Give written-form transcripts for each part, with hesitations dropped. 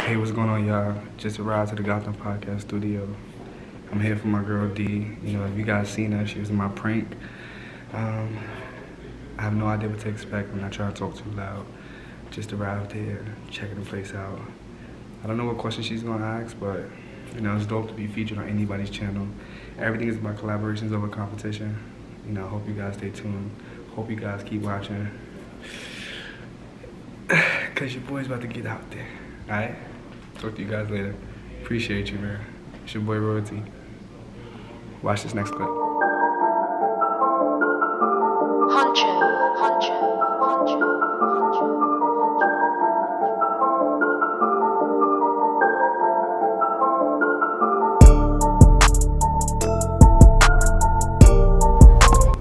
Hey, what's going on, y'all? Just arrived to the Gotham Podcast studio. I'm here for my girl D. You know, if you guys seen her, she was in my prank. I have no idea what to expect when I try to talk too loud. Just arrived here, checking the place out. I don't know what question she's gonna ask, but you know, it's dope to be featured on anybody's channel. Everything is about collaborations over competition. You know, I hope you guys stay tuned. Hope you guys keep watching. Cause your boy's about to get out there. Alright? Talk to you guys later. Appreciate you, man. It's your boy Royalty. Watch this next clip.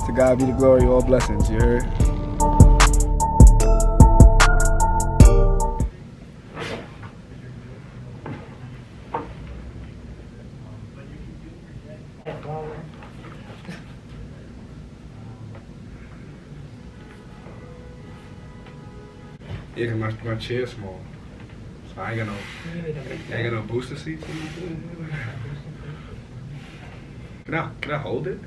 To God be the glory, all blessings, you heard? Yeah, cause my chair's small, so I ain't got no booster seats. Can I hold it?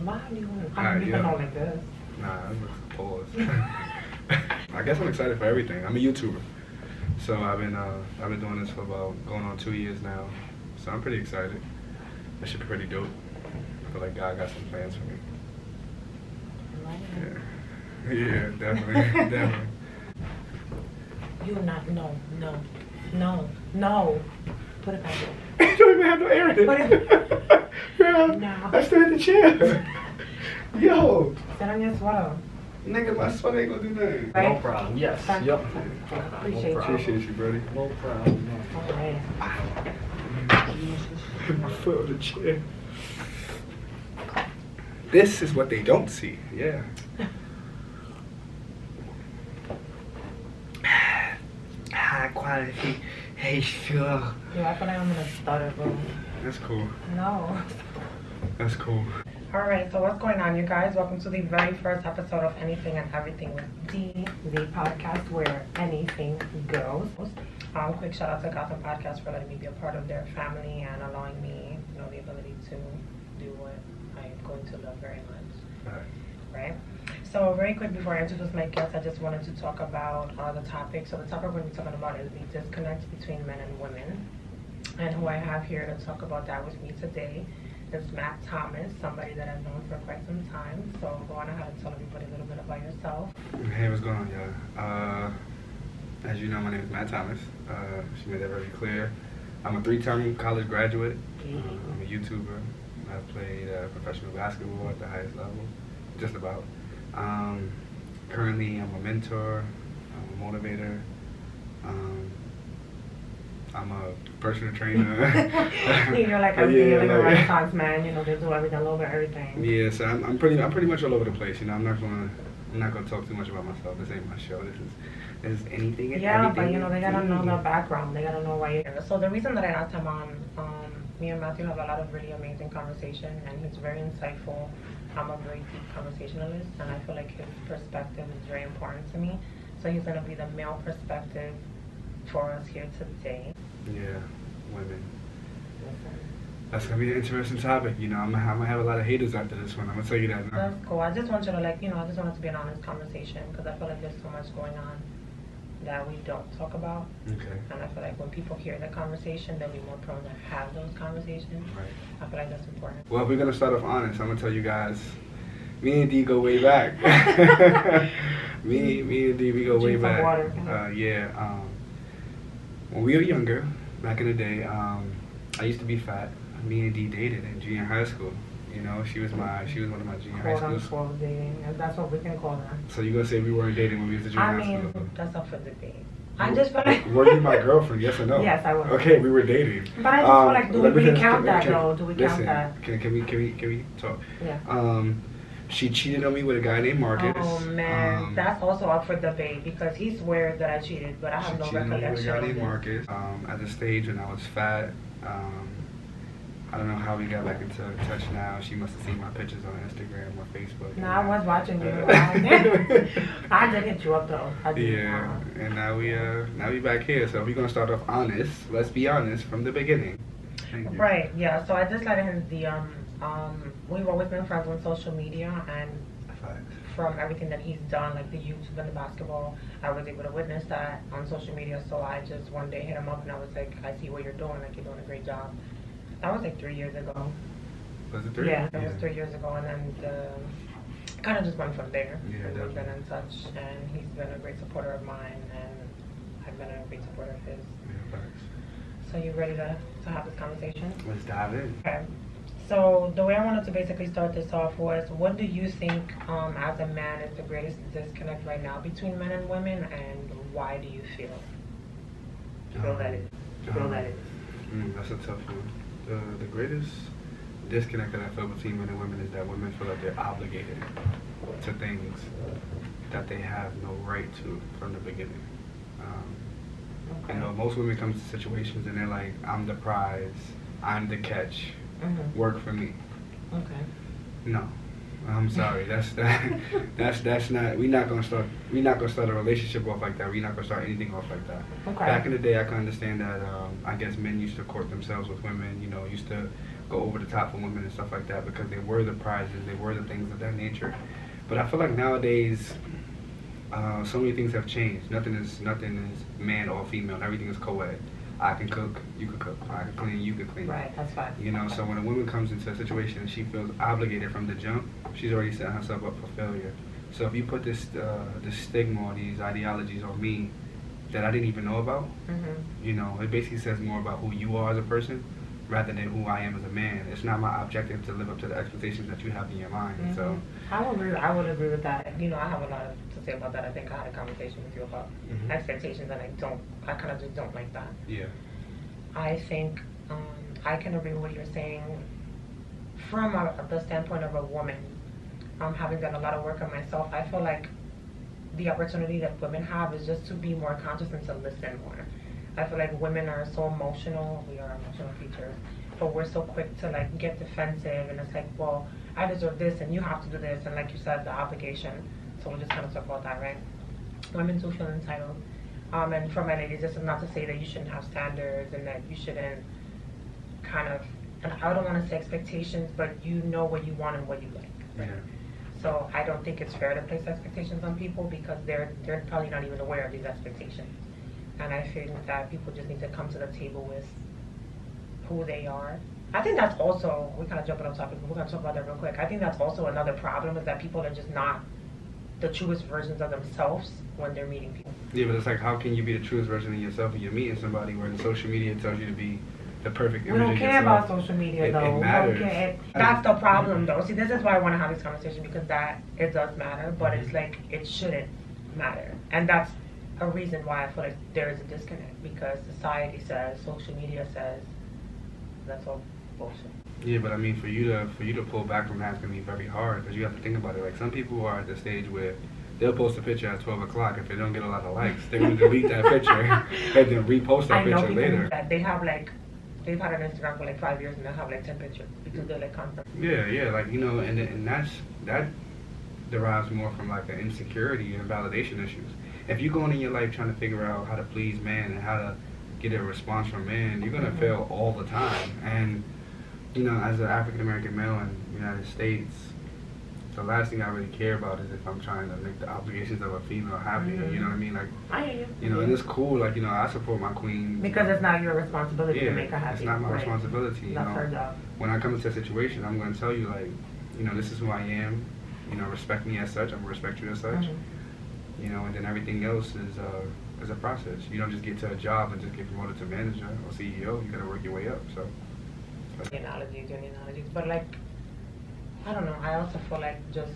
Why do you want to? I mean, like this. Nah, I'm just pause. I guess I'm excited for everything. I'm a YouTuber, so I've been doing this for about going on 2 years now. So I'm pretty excited. That should be pretty dope. I feel like God got some plans for me. Yeah, definitely, definitely. You're not, no. Put it back there. You don't even have no air in it. Girl, no. I still in the chair. Yo. Sit on your sweater. Nigga, my sweater ain't gonna do nothing. Right? No problem, yes. Thank Yep. Appreciate you. Appreciate you, buddy. No problem. All right. My foot on the chair. This is what they don't see. Yeah. High quality. Hey, sure. Yeah, I feel like I'm gonna stutter, bro. That's cool. No. That's cool. Alright, so what's going on, you guys? Welcome to the very first episode of Anything and Everything with D, the podcast where anything goes. Quick shout out to Gotham Podcast for letting me be a part of their family and allowing me, you know, the ability to do what I am going to love very much. Right? So very quick before I introduce my guest, I just wanted to talk about the topic. So the topic we're going to be talking about is the disconnect between men and women. And who I have here to talk about that with me today is Matt Thomas, somebody that I've known for quite some time. So go on ahead and tell everybody a little bit about yourself. Hey, what's going on, y'all? As you know, my name is Matt Thomas. She made that very clear. I'm a 3-term college graduate. I'm a YouTuber. I've played professional basketball at the highest level, just about. Currently, I'm a mentor, I'm a motivator, I'm a personal trainer. You're like a Renaissance man, you know, they do everything, a little bit of everything. Yeah, so I'm pretty much all over the place, you know. I'm not gonna talk too much about myself. This ain't my show. This is anything and everything. But you know, they gotta know the background. They gotta know why you're here. So the reason that I asked him on, me and Matthew have a lot of really amazing conversation, and he's very insightful. I'm a very deep conversationalist, and I feel like his perspective is very important to me. So he's gonna be the male perspective for us here today. Yeah, women. That's gonna be an interesting topic. You know, I'm gonna have a lot of haters after this one. I'm gonna tell you that now. That's cool. I just want you to, like, you know, I just want it to be an honest conversation because I feel like there's so much going on that we don't talk about. Okay. And I feel like when people hear the conversation, they'll be more prone to have those conversations. Right. I feel like that's important. Well, if we're gonna start off honest, I'm gonna tell you guys, me and D go way back. me and D, we go way back. Water. When we were younger, back in the day, I used to be fat. Me and D dated in junior high school. You know, she was one of my junior high schools. Quote-unquote dating, and that's what we can call that. So you gonna say we weren't dating when we was in junior high school? That's up for debate. I just feel like... Were you my girlfriend, yes or no? Yes, I was. Okay, we were dating. But I just feel like, do we really count that, though? Do we count that? Can we talk? Yeah. She cheated on me with a guy named Marcus. Oh, man. That's also up for debate because he swears that I cheated, but I have no recollection. She cheated on me with a guy named Marcus. At the stage when I was fat, I don't know how we got back into touch now. She must have seen my pictures on Instagram or Facebook. No, I was watching you. I did hit you up though. Yeah, and now we back here. So if we're gonna start off honest, let's be honest from the beginning. Right. Yeah. So I just let him we've always been friends on social media, and from everything that he's done, like the YouTube and the basketball, I was able to witness that on social media. So I just one day hit him up and I was like, I see what you're doing. Like, you're doing a great job. That was like 3 years ago. Was it 3? Yeah, that was 3 years ago, and then kind of just went from there. Yeah, we've been in touch, and he's been a great supporter of mine, and I've been a great supporter of his. Yeah, so you ready to have this conversation? Let's dive in. Okay. So the way I wanted to basically start this off was, what do you think as a man is the greatest disconnect right now between men and women, and why do you feel that it is? That's a tough one. The greatest disconnect that I feel between men and women is that women feel like they're obligated to things that they have no right to from the beginning. Okay. You know, most women come to situations and they're like, I'm the prize, I'm the catch, work for me. Okay. No, I'm sorry. That's not. We're not gonna start a relationship off like that. We're not gonna start anything off like that. Okay. Back in the day, I can understand that. I guess men used to court themselves with women. You know, used to go over the top for women and stuff like that because they were the prizes. They were the things of that nature. But I feel like nowadays, so many things have changed. Nothing is man or female. Everything is co-ed. I can cook, you can cook. I can clean, you can clean. Right, that's fine. You know, so when a woman comes into a situation and she feels obligated from the jump, she's already setting herself up for failure. So if you put this stigma or these ideologies on me that I didn't even know about, you know, it basically says more about who you are as a person rather than who I am as a man. It's not my objective to live up to the expectations that you have in your mind. So I would agree with that. You know, I have a lot to say about that. I think I had a conversation with you about expectations, and I kind of just don't like that. Yeah. I think I can agree with what you're saying from the standpoint of a woman. Having done a lot of work on myself, I feel like the opportunity that women have is just to be more conscious and to listen more. I feel like women are so emotional. We are emotional creatures, but we're so quick to like get defensive, and it's like, well, I deserve this, and you have to do this, and like you said, the obligation. So we'll just kind of talk about that, right? Women do feel entitled, and for my ladies, this is not to say that you shouldn't have standards and that you shouldn't kind of, and I don't want to say expectations, but you know what you want and what you like. Right? Yeah. So I don't think it's fair to place expectations on people because they're probably not even aware of these expectations. And I think that people just need to come to the table with who they are. I think that's also, we're kind of jumping off topic, but we're going to talk about that real quick. I think that's also another problem, is that people are just not the truest versions of themselves when they're meeting people. Yeah, but it's like, how can you be the truest version of yourself when you're meeting somebody where the social media tells you to be the perfect image of yourself? We don't care about social media, though. It matters. That's the problem, though. See, this is why I want to have this conversation, because it does matter, but it's like, it shouldn't matter. And that's a reason why I feel like there is a disconnect, because society says, social media says, that's all bullshit. Yeah, but I mean, for you to pull back from that's gonna be very hard, because you have to think about it. Like, some people are at the stage where they'll post a picture at 12 o'clock. If they don't get a lot of likes, they're gonna delete that picture and then repost that picture later. That they have like, they've had an Instagram for like 5 years and they have like 10 pictures because they're like constant. Yeah, like, you know, and that derives more from like an insecurity and validation issues. If you're going in your life trying to figure out how to please man and how to get a response from man, you're gonna fail all the time. And you know, as an African American male in the United States, the last thing I really care about is if I'm trying to make the obligations of a female happy. You know what I mean? Like, I hear you know, and it's cool. Like, you know, I support my queen because it's not your responsibility to make her happy. It's not my responsibility. That's her job. When I come into a situation, I'm going to tell you, like, you know, this is who I am. You know, respect me as such. I'm gonna respect you as such. You know, and then everything else is a process. You don't just get to a job and just get promoted to manager or CEO. You got to work your way up. So. Analogies, but like, I don't know. I also feel like just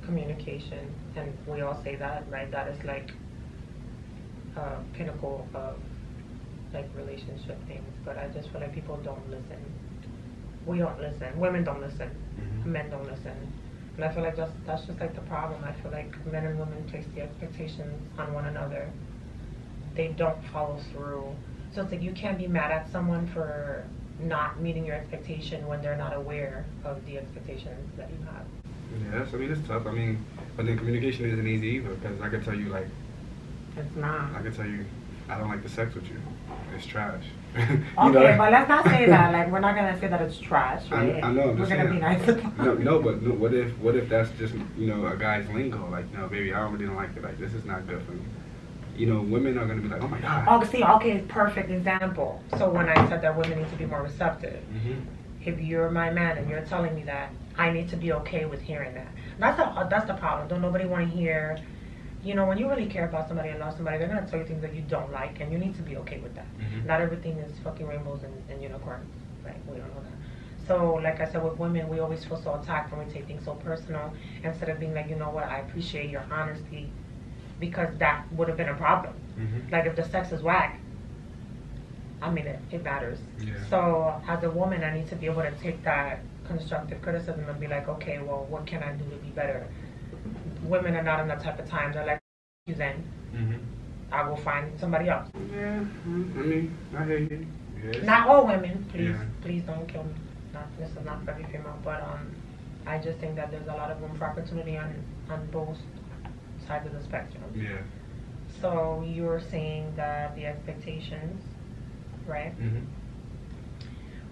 communication, and we all say that, right? That is like a pinnacle of like relationship things. But I just feel like people don't listen. We don't listen. Women don't listen. Men don't listen. And I feel like that's just like the problem. I feel like men and women place the expectations on one another. They don't follow through. So it's like you can't be mad at someone for not meeting your expectation when they're not aware of the expectations that you have. Yes, I mean, it's tough. I mean, but then communication isn't easy either, because I could tell you, like, It's not. I could tell you, I don't like the sex with you. It's trash. Okay, but let's not say that. Like, we're not gonna say that it's trash, right? I know. I'm We're just gonna saying. be nice about it. No, but no, what if that's just, you know, a guy's lingo? Like, no, baby, I really don't like it. Like, this is not good for me. You know, women are gonna be like, oh my god. Oh, see, okay, perfect example. So when I said that women need to be more receptive, if you're my man and you're telling me that, I need to be okay with hearing that. That's the problem. Don't nobody want to hear. You know, when you really care about somebody and love somebody, they're gonna tell you things that you don't like, and you need to be okay with that. Not everything is fucking rainbows and unicorns. Like, we don't know that. So, like I said, with women, we always feel so attacked when we take things so personal, instead of being like, you know what, I appreciate your honesty, because that would have been a problem. Like, if the sex is whack, I mean, it matters. Yeah. So, as a woman, I need to be able to take that constructive criticism and be like, okay, well, what can I do to be better? Women are not in that type of time. They're like, you then, I will find somebody else. Yeah, I mean, I hear you. Yes. Not all women, please, Yeah. please don't kill me. This is not for every female, but I just think that there's a lot of room for opportunity on both sides of the spectrum. Yeah. So you're saying that the expectations, right?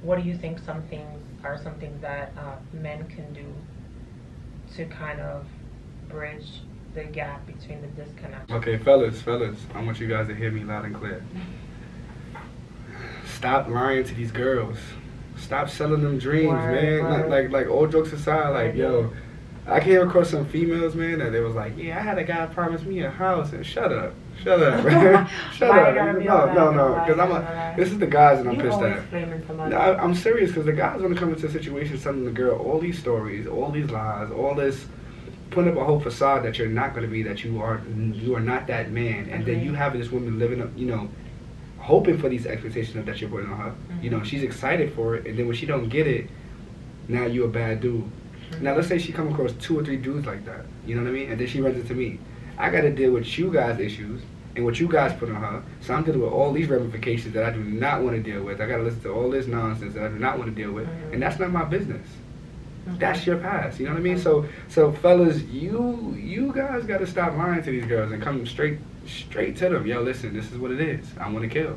What do you think some things that men can do to kind of bridge the gap between the disconnect? Okay, fellas, I want you guys to hear me loud and clear. Stop lying to these girls. Stop selling them dreams, man. Like all jokes aside, like, yo, I came across some females, man, that they was like, yeah, I had a guy promise me a house, and shut up, man. Shut up. No, because this is the guys that I'm pissed at. No, I'm serious, because the guys want to come into a situation telling the girl all these stories, all these lies, all this, putting up a whole facade that you're not going to be, that you are not that man, and then you have this woman living up, you know, hoping for these expectations that you're putting on her. You know, she's excited for it, and then when she don't get it, now you're a bad dude. Now let's say she come across 2 or 3 dudes like that, you know what I mean? And then she runs into me. I got to deal with you guys' issues and what you guys put on her. So I'm dealing with all these ramifications that I do not want to deal with. I got to listen to all this nonsense that I do not want to deal with, and that's not my business. That's your past, you know what I mean? So fellas, you guys got to stop lying to these girls and come straight to them. Yo, listen, this is what it is. I want to kill.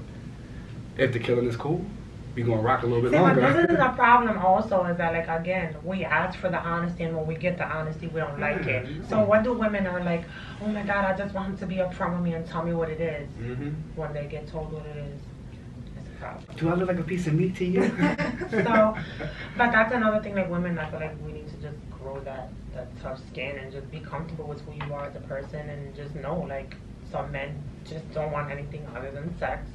If the killing is cool, we gonna rock a little bit longer. But this is a problem also, is that, like, again, we ask for the honesty, and when we get the honesty, we don't like it. So what do women are like, oh my God, I just want him to be upfront with me and tell me what it is. When they get told what it is, it's a problem. Do I look like a piece of meat to you? So, but that's another thing, like, women, I feel like we need to just grow that tough skin and just be comfortable with who you are as a person, and just know, like, some men just don't want anything other than sex.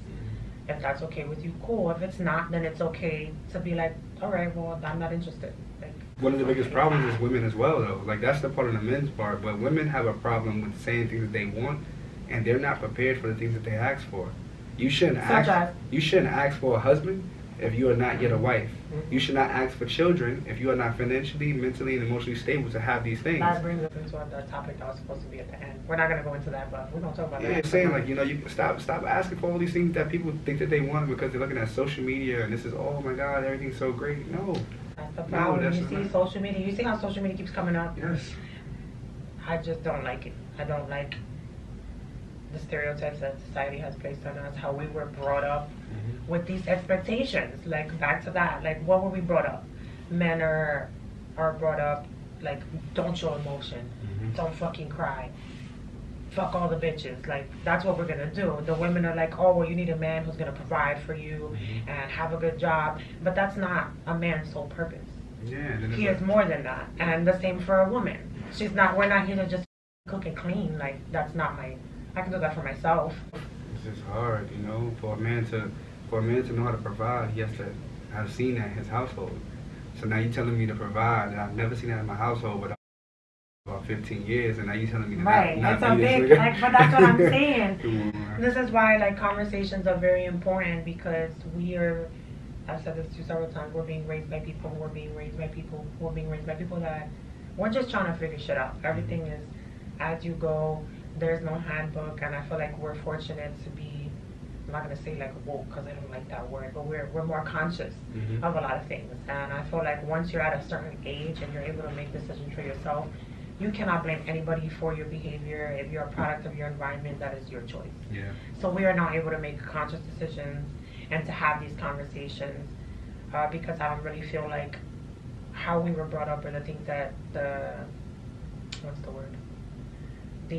If that's okay with you, cool. If it's not, then it's okay to be like, all right, well, I'm not interested. Like, one of the biggest problems is women as well, though. Like, that's the part of the men's part, but women have a problem with saying things that they want, and they're not prepared for the things that they ask for. You shouldn't ask for a husband if you are not yet a wife. You should not ask for children if you are not financially, mentally, and emotionally stable to have these things. That brings us into the topic that was supposed to be at the end. We're not going to go into that, but we're going to talk about that. Yeah, saying, like, you know, you stop asking for all these things that people think that they want because they're looking at social media and this is, oh my God, everything's so great. No. That's the problem. No, you see social media. You see how social media keeps coming up? Yes. I just don't like it. I don't like the stereotypes that society has placed on us, how we were brought up with these expectations. Like, back to that, like, what were we brought up? Men are brought up like, don't show emotion, don't fucking cry, fuck all the bitches. Like, that's what we're gonna do. The women are like, oh, well, you need a man who's gonna provide for you and have a good job, but that's not a man's sole purpose. Yeah, he is more than that. And the same for a woman. We're not here to just cook and clean. Like, that's not I can do that for myself. It's just hard, you know, for a man to know how to provide. He has to have seen that in his household. So now you're telling me to provide, and I've never seen that in my household, but about 15 years, and now you're telling me to not it's a big, like, but that's what I'm saying. This is why, like, conversations are very important, because I've said this to you several times, we're being raised by people who are being raised by people who are being raised by people that we're just trying to figure shit out. Everything is as you go. There's no handbook, and I feel like we're fortunate to be I'm not gonna say like woke because I don't like that word, but we're more conscious of a lot of things. And I feel like once you're at a certain age and you're able to make decisions for yourself, you cannot blame anybody for your behavior. If you're a product of your environment, that is your choice. Yeah. So we are not able to make conscious decisions and to have these conversations because I don't really feel like how we were brought up or the things that the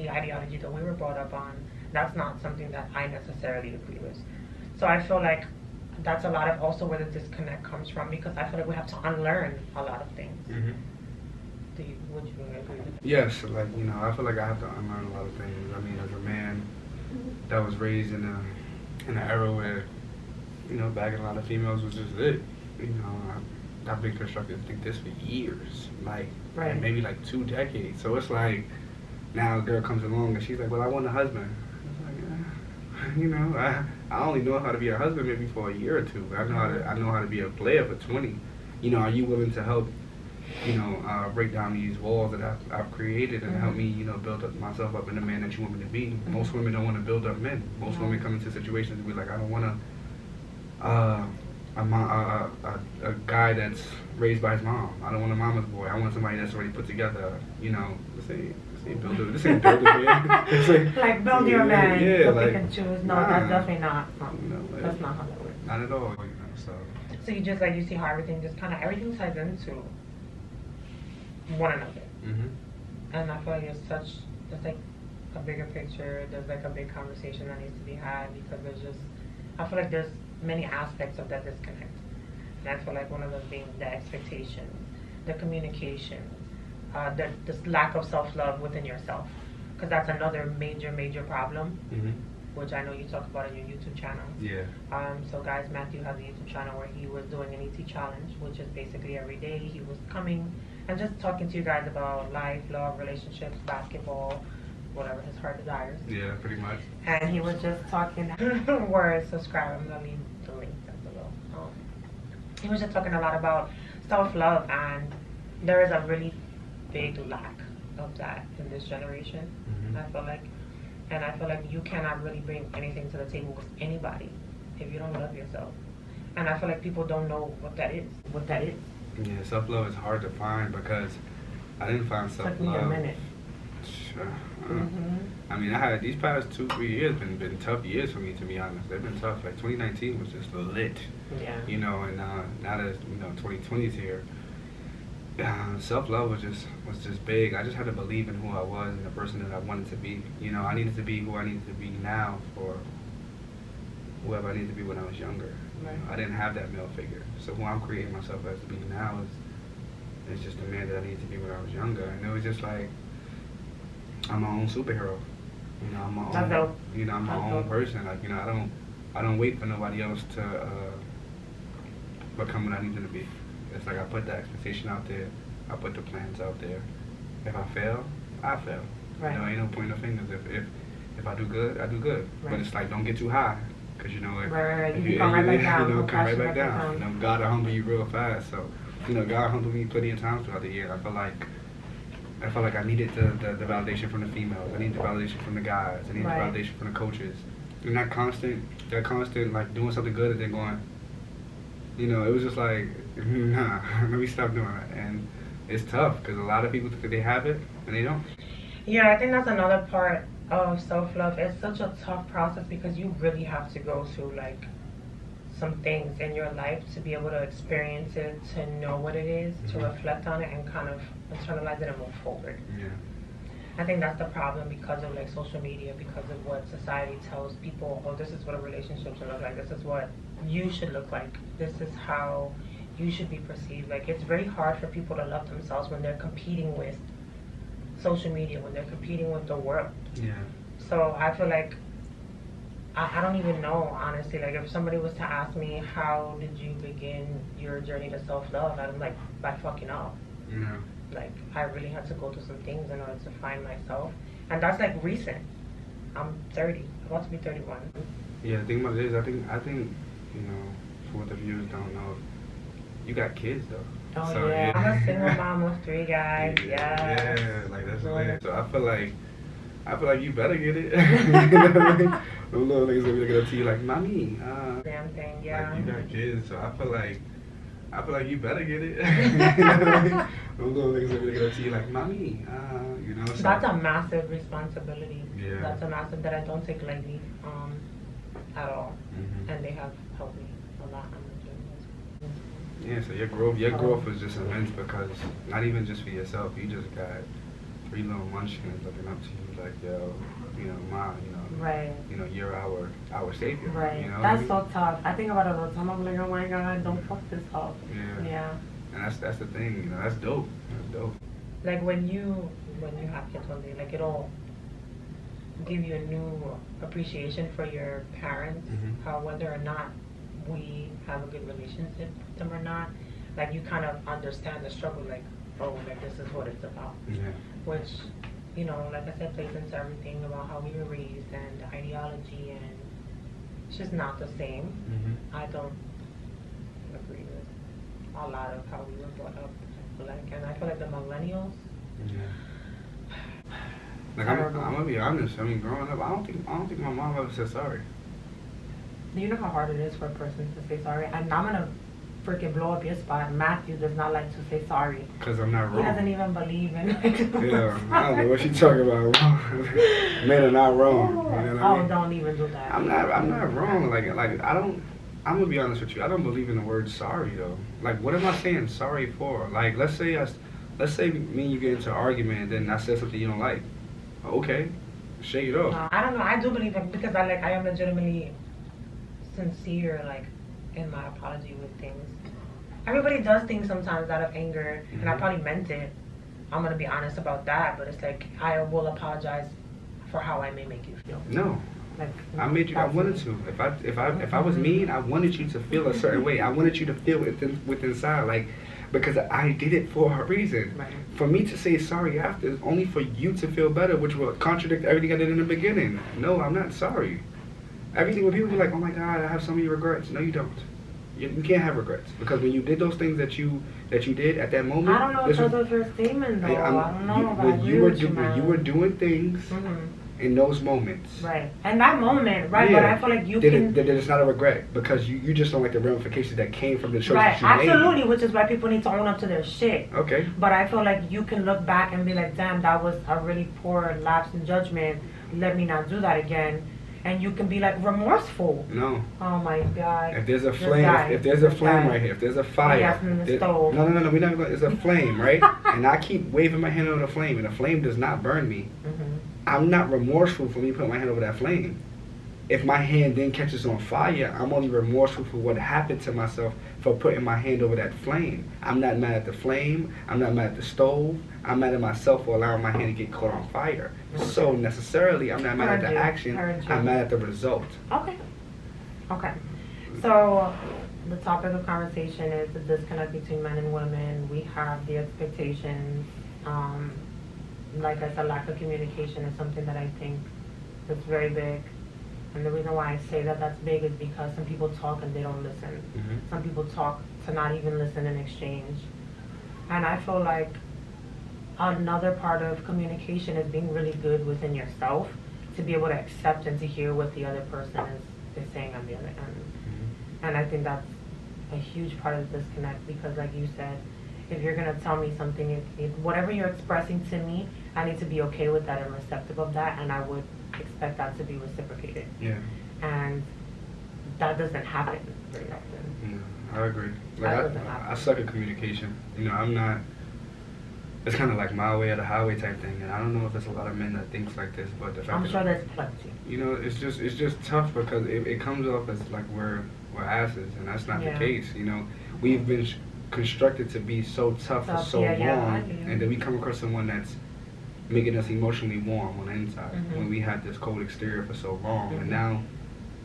ideology that we were brought up on, that's not something that I necessarily agree with. So I feel like that's a lot of also where the disconnect comes from, because I feel like we have to unlearn a lot of things. Would you agree with that? Yes, like, you know, I feel like I have to unlearn a lot of things. I mean, as a man that was raised in an era where, you know, bagging a lot of females was just it. You know, I've been constructed to think this for years, like, right. Maybe like 2 decades. So it's like, now a girl comes along and she's like, well, I want a husband. It's like, you know, I only know how to be a husband maybe for a year or two. I know how to be a player for 20. You know, are you willing to help, you know, break down these walls that I've created and help me, you know, build up myself up in the man that you want me to be? Most women don't want to build up men. Most women come into situations and be like, I don't want a guy that's raised by his mom. I don't want a mama's boy. I want somebody that's already put together. You know, this ain't build it. This ain't build it, man. Like build your man. Yeah, like, pick and choose. No, that's definitely not. No, that's not how that works. Not at all. You know, so you just like, you see how everything just kind of everything ties into one another. And I feel like there's like a bigger picture. There's like a big conversation that needs to be had, because I feel like there's many aspects of that disconnect. And I feel like one of them being the expectations, the communication, this lack of self-love within yourself, because that's another major problem, which I know you talk about on your YouTube channel. Yeah. So guys, Matthew has a YouTube channel where he was doing an ET challenge, which is basically every day he was coming and just talking to you guys about life, love, relationships, basketball, whatever his heart desires. Yeah, pretty much. And he was just talking, word, subscribe, I'm gonna leave the link down below. He was just talking a lot about self-love, and there is a really big lack of that in this generation, I feel like. And I feel like you cannot really bring anything to the table with anybody if you don't love yourself. And I feel like people don't know what that is. Yeah, self-love is hard to find, because I didn't find self-love. Took me a minute. I mean, I had these past 2-3 years been tough years for me, to be honest. They've been tough. Like 2019 was just lit. Yeah. You know, and now that, you know, 2020 is here, self-love was just big. I just had to believe in who I was and the person that I wanted to be. You know, I needed to be who I needed to be now for whoever I needed to be when I was younger. Right. I didn't have that male figure. So who I'm creating myself as to be now is just the man that I needed to be when I was younger. And it was just like, I'm my own superhero. You know, I'm my own. You know, I'm my own person. Like, you know, I don't wait for nobody else to become what I need them to be. It's like I put the expectation out there. I put the plans out there. If I fail, I fail. Right. You know, ain't no pointing of fingers. If I do good, I do good. Right. But it's like, don't get too high, because you know if you come right back down. You know, come right back down. You know, God will humble you real fast. So, you know, God humbled me plenty of times throughout the year. I felt like I needed the validation from the females. I needed the validation from the guys. I needed the validation from the coaches. And that constant like doing something good and then going, you know, it was just like, nah, let me stop doing that. And it's tough, because a lot of people think they have it and they don't. Yeah, I think that's another part of self-love. It's such a tough process, because you really have to go through like some things in your life to be able to experience it, to know what it is, to reflect on it, and kind of internalize it and move forward. Yeah. I think that's the problem, because of like social media, because of what society tells people. Oh, this is what a relationship should look like. This is what you should look like. This is how you should be perceived. Like, it's very hard for people to love themselves when they're competing with social media, when they're competing with the world. Yeah. So I feel like I don't even know, honestly. Like, if somebody was to ask me, how did you begin your journey to self-love, I'm like, by fucking up. Yeah. Like, I really had to go through some things in order to find myself. And that's like recent. I'm 30, about to be 31. Yeah, the thing about it is, I think, you know, for what the viewers don't know, you got kids though. Oh so, yeah, I'm a single mom with 3 guys. Yeah, like that's lit. So I feel like you better get it. You know what I mean? Them little niggas gonna be looking up to you like, mommy. Damn thing, yeah. Like, you got kids, so I feel like you better get it. You know what I mean? Them little niggas gonna be looking up to you like, mommy. You know. So. That's a massive responsibility. Yeah. That's a massive that I don't take lightly, at all. Mm-hmm. And they have helped me a lot. Yeah, so your growth was just immense because not even just for yourself, you just got 3 little munchkins looking up to you like, yo, you know, mom, you know, right. You know, you're our savior. Right. You know that's so tough. I think about it all the time. I'm like, oh my god, don't fuck this up. Yeah. Yeah. And that's the thing, you know, that's dope. That's dope. Like when you have kids one day, like it'll give you a new appreciation for your parents, Mm-hmm. Whether or not we have a good relationship with them or not, like you kind of understand the struggle, like, oh, like this is what it's about. Yeah. Which, you know, like I said, plays into everything about how we were raised and the ideology, and it's just not the same. Mm-hmm. I don't agree with a lot of how we were brought up. And I feel like the millennials. Yeah. Like I'm gonna be honest. I mean, growing up, I don't think my mom ever said sorry. Do you know how hard it is for a person to say sorry? And I'm gonna freaking blow up your spot. Matthew does not like to say sorry. Cause I'm not wrong. He doesn't even believe in like, yeah, I don't know what she's talking about. Men are not wrong. You know what I mean? Don't even do that. I'm not wrong. Like I don't. I'm gonna be honest with you. I don't believe in the word sorry though. Like, what am I saying sorry for? Like, let's say me and you get into an argument and then I said something you don't like. Okay, shake it off. No, I don't know. I do believe it because I am legitimately sincere, like, in my apology with things. Everybody does things sometimes out of anger, and I probably meant it. I'm gonna be honest about that, but it's like I will apologize for how I may make you feel. No. Like, I made you. I wanted to. If I was mean, I wanted you to feel a certain way. I wanted you to feel it within inside, like, because I did it for a reason. Right. For me to say sorry after is only for you to feel better, which will contradict everything I did in the beginning. No, I'm not sorry. Everything when people be like, oh my God, I have so many regrets. No, you don't. You can't have regrets because when you did those things that you did at that moment. I don't know if those are your statement though. I don't know about you were doing things. In those moments. Right. And that moment, right, yeah. But I feel like you can... It's not a regret because you just don't like the ramifications that came from the choices right. you made. Absolutely, which is why people need to own up to their shit. Okay. But I feel like you can look back and be like, damn, that was a really poor lapse in judgment. Let me not do that again. And you can be like remorseful. No. Oh my God. If there's a flame, if there's a flame right here, if there's a fire. Stove. No, we're not going. It's a flame, right? And I keep waving my hand over the flame, and the flame does not burn me. I'm not remorseful for me putting my hand over that flame. If my hand then catches on fire, I'm only remorseful for what happened to myself for putting my hand over that flame. I'm not mad at the flame. I'm not mad at the stove. I'm mad at myself for allowing my hand to get caught on fire. So necessarily, I'm not mad at the action. I'm mad at the result. Okay. Okay. So the topic of conversation is the disconnect between men and women. We have the expectations. Like I said, lack of communication is something that I think is very big. And the reason why I say that that's big is because some people talk and they don't listen. Some people talk to not even listen in exchange. And I feel like another part of communication is being really good within yourself to be able to accept and to hear what the other person is saying on the other end. And I think that's a huge part of the disconnect because, like you said, if you're going to tell me something, whatever you're expressing to me, I need to be okay with that and receptive of that, and I would expect that to be reciprocated. Yeah. And that doesn't happen very often. Yeah, I agree. Like I suck at communication. You know, I'm not. It's kind of like my way or the highway type thing, and I don't know if there's a lot of men that thinks like this, but the fact I'm sure there's plenty. You know, it's just tough because it comes off as like we're asses, and that's not the case. You know, we've been constructed to be so tough for so long, and then we come across someone that's making us emotionally warm on the inside when we had this cold exterior for so long. And now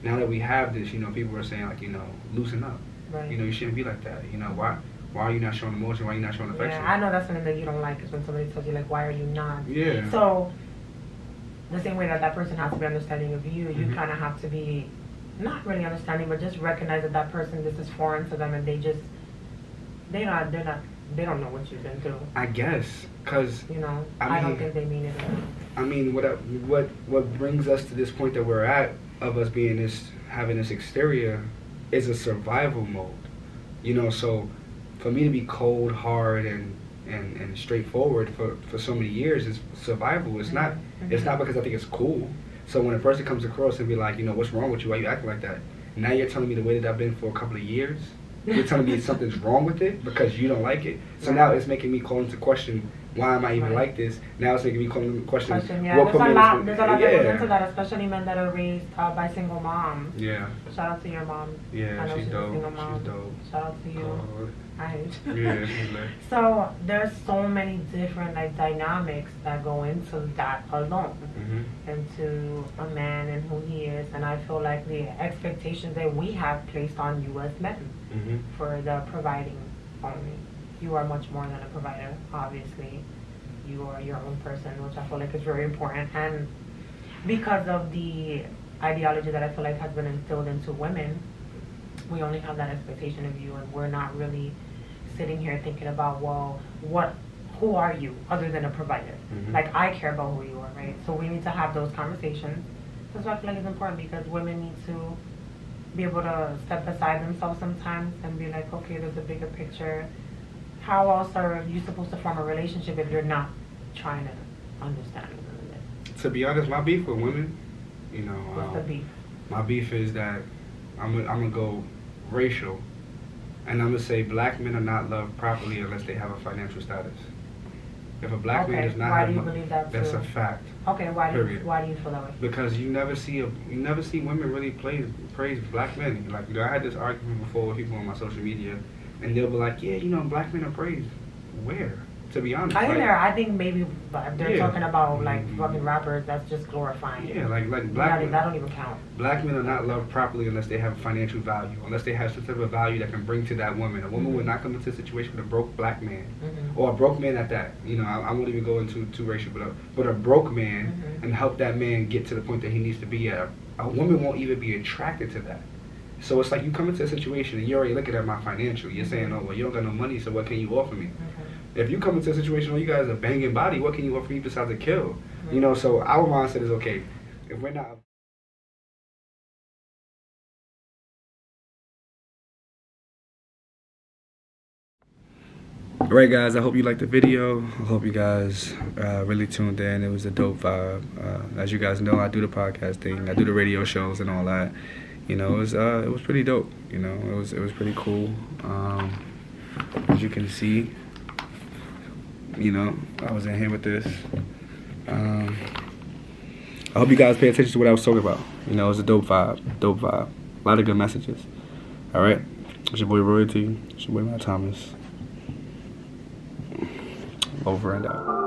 that we have this, you know, people are saying like, you know, loosen up. Right. You know, you shouldn't be like that. You know, why are you not showing emotion? Why are you not showing affection? Yeah, I know that's something that you don't like is when somebody tells you like, why are you not? Yeah. So the same way that person has to be understanding of you, you kind of have to be not really understanding, but just recognize that person, this is foreign to them, and they don't know what you've been through. I guess, cause you know, I don't think they mean it. I mean, what brings us to this point that we're at of us having this exterior is a survival mode. You know, so for me to be cold, hard, and straightforward for so many years is survival. It's not because I think it's cool. So when a person comes across and be like, you know, what's wrong with you? Why you acting like that? Now you're telling me the way that I've been for a couple of years. You're telling me something's wrong with it because you don't like it. So now it's making me call into question, why am I even like this? Now it's making me call into question what there's a lot that goes into that, especially men that are raised by single moms. Yeah. Shout out to your mom. Yeah, I know she's dope. Single mom. She's dope. Shout out to you. I hate you. Yeah, she's lit. So there's so many different like dynamics that go into that alone, into a man and who he is, and I feel like the expectations that we have placed on you as men for the providing only. You are much more than a provider, obviously. You are your own person, which I feel like is very important. And because of the ideology that I feel like has been instilled into women, we only have that expectation of you, and we're not really sitting here thinking about, well, who are you other than a provider? Like, I care about who you are, right? So we need to have those conversations. That's why I feel like it's important, because women need to be able to step aside themselves sometimes and be like, okay, there's a bigger picture. How else are you supposed to form a relationship if you're not trying to understand it? To be honest, my beef with women, you know, what's the beef? My beef is that I'm gonna go racial, and I'm gonna say black men are not loved properly unless they have a financial status. If a black man does not why have do you money, believe that that's too? a fact. Okay, why do you feel that way? Because you never see women really praise black men. Like, you know, I had this argument before with people on my social media, and they'll be like, yeah, you know, black men are praised. Where? To be honest, I think maybe they're talking about like fucking rappers. That's just glorifying. Yeah, like black men. That don't even count. Black men are not loved properly unless they have financial value, unless they have some type of value that can bring to that woman. A woman would not come into a situation with a broke black man, or a broke man at that. You know, I won't even go into too racial, but a broke man, and help that man get to the point that he needs to be at. A woman won't even be attracted to that. So it's like you come into a situation and you're already looking at my financial. You're saying, oh, well, you don't got no money, so what can you offer me? If you come into a situation where you guys are banging body, what can you offer me besides a kill? You know, so our mindset is, okay, if we're not... Alright guys, I hope you liked the video. I hope you guys really tuned in. It was a dope vibe. As you guys know, I do the podcast thing. I do the radio shows and all that. You know, it was pretty dope. You know, it was pretty cool. As you can see, you know, I was in here with this. I hope you guys pay attention to what I was talking about. You know, it was a dope vibe. A lot of good messages. All right, it's your boy Royalty. It's your boy Matt Thomas. Over and out.